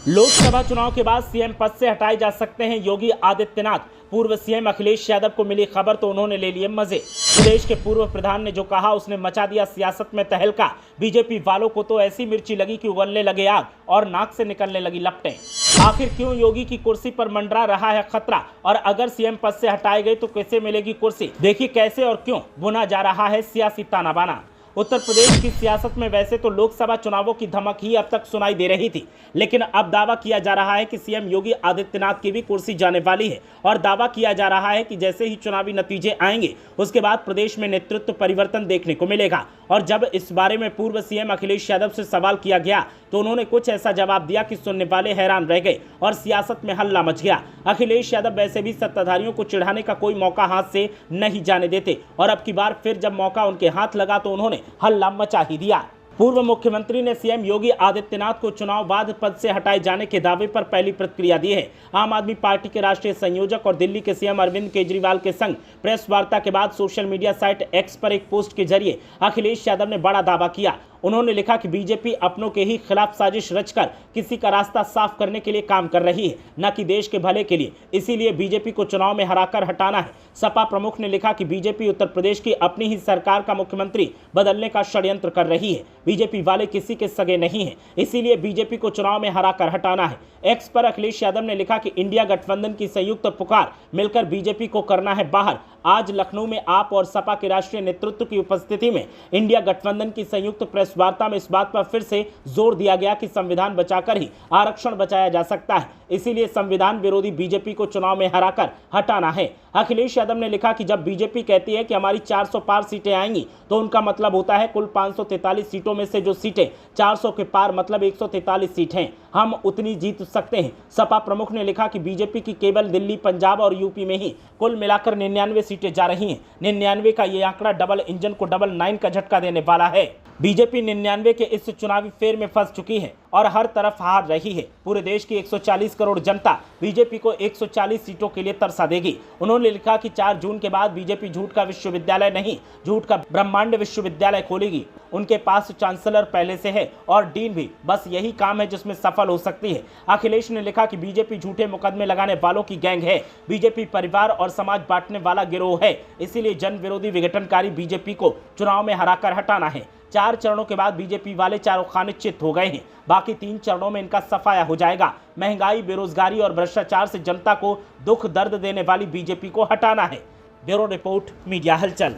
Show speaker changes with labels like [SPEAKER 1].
[SPEAKER 1] लोकसभा चुनाव के बाद सीएम पद से हटाए जा सकते हैं योगी आदित्यनाथ। पूर्व सीएम अखिलेश यादव को मिली खबर तो उन्होंने ले लिए मजे। प्रदेश के पूर्व प्रधान ने जो कहा उसने मचा दिया सियासत में तहलका। बीजेपी वालों को तो ऐसी मिर्ची लगी कि उगलने लगे आग और नाक से निकलने लगी लपटें। आखिर क्यों योगी की कुर्सी पर मंडरा रहा है खतरा, और अगर सीएम पद से हटाए गए तो कैसे मिलेगी कुर्सी? देखिए कैसे और क्यों बुना जा रहा है सियासी ताना बाना। उत्तर प्रदेश की सियासत में वैसे तो लोकसभा चुनावों की धमक ही अब तक सुनाई दे रही थी, लेकिन अब दावा किया जा रहा है कि सीएम योगी आदित्यनाथ की भी कुर्सी जाने वाली है। और दावा किया जा रहा है कि जैसे ही चुनावी नतीजे आएंगे उसके बाद प्रदेश में नेतृत्व परिवर्तन देखने को मिलेगा। और जब इस बारे में पूर्व सीएम अखिलेश यादव से सवाल किया गया तो उन्होंने कुछ ऐसा जवाब दिया कि सुनने वाले हैरान रह गए और सियासत में हल्ला मच गया। अखिलेश यादव वैसे भी सत्ताधारियों को चिढ़ाने का कोई मौका हाथ से नहीं जाने देते, और अब की बार फिर जब मौका उनके हाथ लगा तो उन्होंने हल्ला मचा ही दिया। पूर्व मुख्यमंत्री ने सीएम योगी आदित्यनाथ को चुनाव बाद पद से हटाए जाने के दावे पर पहली प्रतिक्रिया दी है। आम आदमी पार्टी के राष्ट्रीय संयोजक और दिल्ली के सीएम अरविंद केजरीवाल के संग प्रेस वार्ता के बाद सोशल मीडिया साइट एक्स पर एक पोस्ट के जरिए अखिलेश यादव ने बड़ा दावा किया। उन्होंने लिखा कि बीजेपी अपनों के ही खिलाफ साजिश रचकर किसी का रास्ता साफ करने के लिए काम कर रही है, न कि देश के भले के लिए। इसीलिए बीजेपी को चुनाव में हराकर हटाना है। सपा प्रमुख ने लिखा कि बीजेपी उत्तर प्रदेश की अपनी ही सरकार का मुख्यमंत्री बदलने का षड्यंत्र कर रही है। बीजेपी वाले किसी के सगे नहीं है, इसीलिए बीजेपी को चुनाव में हराकर हटाना है। एक्स पर अखिलेश यादव ने लिखा कि इंडिया गठबंधन की संयुक्त पुकार, मिलकर बीजेपी को करना है बाहर। आज लखनऊ में आप और सपा के राष्ट्रीय नेतृत्व की उपस्थिति में इंडिया गठबंधन की संयुक्त प्रेस वार्ता में इस बात पर फिर से जोर दिया गया कि संविधान बचाकर ही आरक्षण बचाया जा सकता है। इसीलिए संविधान विरोधी बीजेपी को चुनाव में हराकर हटाना है। अखिलेश यादव ने लिखा कि जब बीजेपी कहती है कि हमारी 400 पार सीटें आएंगी तो उनका मतलब होता है कुल 543 सीटों में से जो सीटें 400 के पार मतलब 143 सीट हैं, हम उतनी जीत सकते हैं। सपा प्रमुख ने लिखा कि बीजेपी की केवल दिल्ली, पंजाब और यूपी में ही कुल मिलाकर 99 सीटें जा रही हैं। 99 का ये आंकड़ा डबल इंजन को डबल 9 का झटका देने वाला है। बीजेपी 99 के इस चुनावी फेर में फंस चुकी है और हर तरफ हार रही है। पूरे देश की 140 करोड़ जनता बीजेपी को 140 सीटों के लिए तरसा देगी। उन्होंने लिखा कि 4 जून के बाद बीजेपी झूठ का विश्वविद्यालय नहीं, झूठ का ब्रह्मांड विश्वविद्यालय खोलेगी। उनके पास चांसलर पहले से है और डीन भी, बस यही काम है जिसमें सफल हो सकती है। अखिलेश ने लिखा कि बीजेपी झूठे मुकदमे लगाने वालों की गैंग है। बीजेपी परिवार और समाज बांटने वाला गिरोह है। इसीलिए जन विरोधी विघटनकारी बीजेपी को चुनाव में हराकर हटाना है। 4 चरणों के बाद बीजेपी वाले चारों खाने चित हो गए हैं। बाकी 3 चरणों में इनका सफाया हो जाएगा। महंगाई, बेरोजगारी और भ्रष्टाचार से जनता को दुख दर्द देने वाली बीजेपी को हटाना है। ब्यूरो रिपोर्ट, मीडिया हलचल।